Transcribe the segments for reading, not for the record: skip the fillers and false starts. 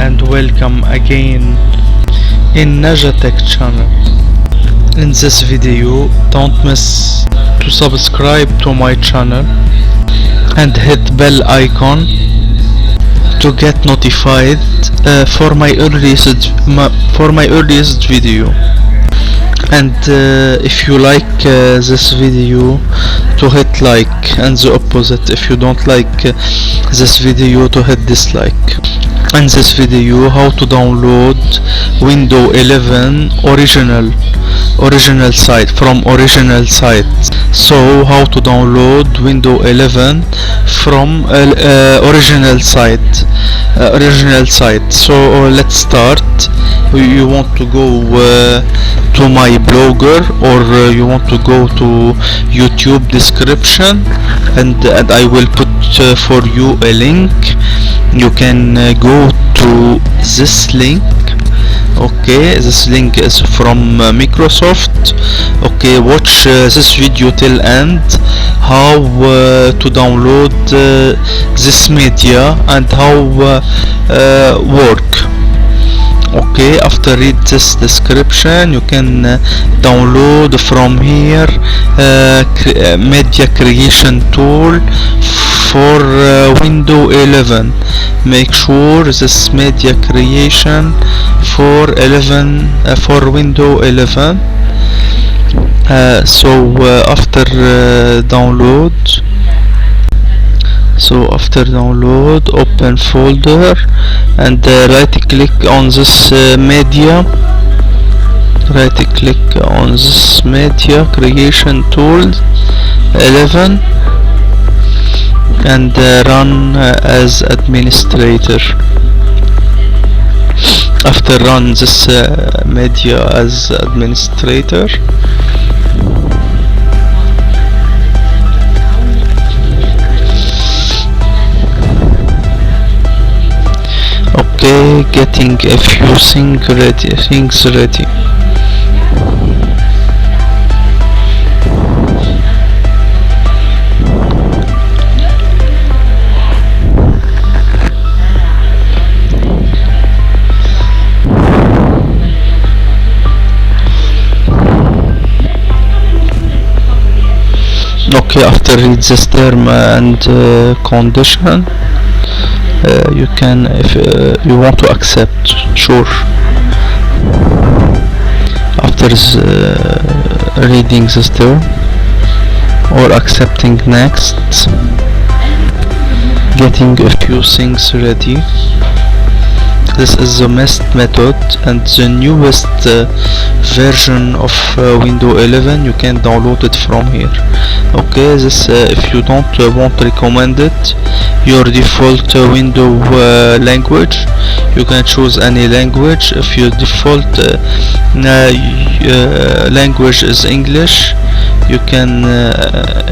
and welcome again in Najatech channel. In this video, don't miss to subscribe to my channel and hit bell icon to get notified for my earliest video. And if you like this video, to hit like, and the opposite if you don't like this video, to hit dislike. In this video, how to download Windows 11 original site from original site. So how to download Windows 11 from original site. So let's start. You want to go to my blogger, or you want to go to YouTube description, and I will put for you a link. You can go to this link. Okay, this link is from Microsoft. Okay, watch this video till end, how to download this media and how work. Okay, after read this description, you can download from here media creation tool for Windows 11. Make sure this media creation for Windows 11. After download, open folder and right click on this media. Right click on this media creation tool 11 and run as administrator. After run this media as administrator, okay, getting a few things ready. Okay, after read this term and condition, you can, if you want to accept, sure. After reading this term or accepting next, getting a few things ready. This is the best method and the newest version of Windows 11. You can download it from here. Okay, this if you don't want recommend it, your default Windows language, you can choose any language. If your default language is English, you can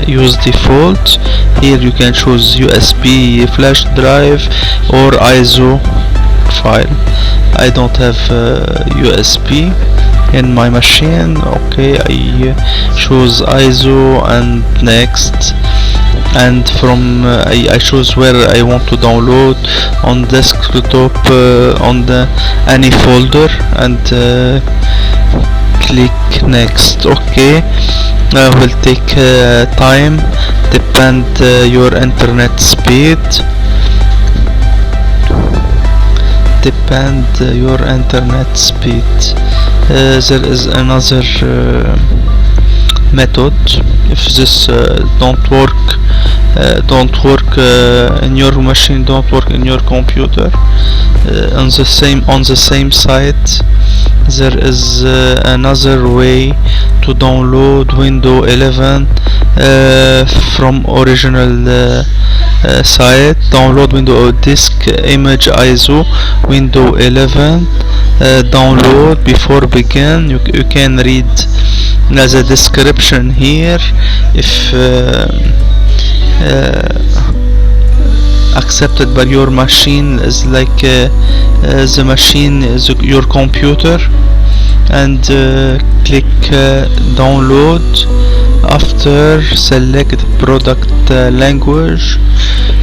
use default. Here you can choose USB flash drive or ISO file. I don't have USB in my machine. Okay, I choose ISO and next, and from I choose where I want to download on desktop, on the any folder, and click next. Okay, will take time, depend your internet speed. There is another method. If this don't work in your machine, don't work in your computer, on the same site, there is another way to download Windows 11 from original site. Download Windows disk image ISO Windows 11 download. Before begin, you can read the description here. If accepted by your machine is like the machine is your computer, and click download After select product language.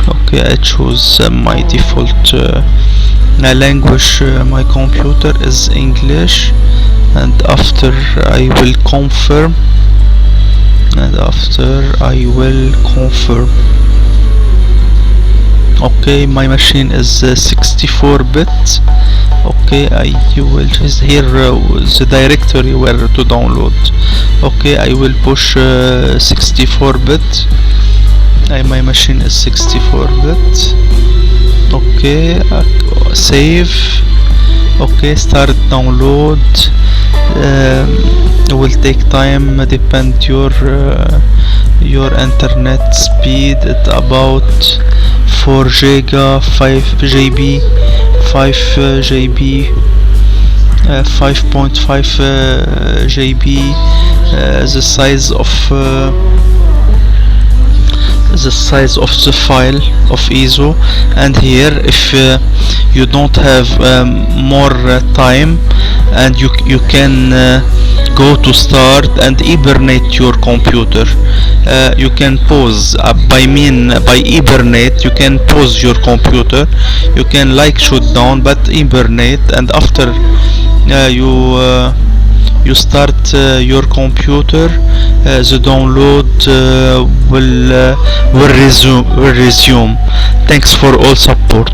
Okay, I choose my default language. My computer is English, and after I will confirm, okay, my machine is 64 bit. Okay, I will just here the directory where to download. Okay, I will push 64 bit. My machine is 64 bit. Okay, save. Okay, start download. It will take time, depend your internet speed. It's about 4 giga, 5 GB, 5 GB, 5.5 GB. The size of the file of ISO. And here, if you don't have more time, and you can go to start and hibernate your computer. You can pause by hibernate. You can pause your computer. You can like shut down, but hibernate, and after you start your computer, the download will resume. Thanks for all support.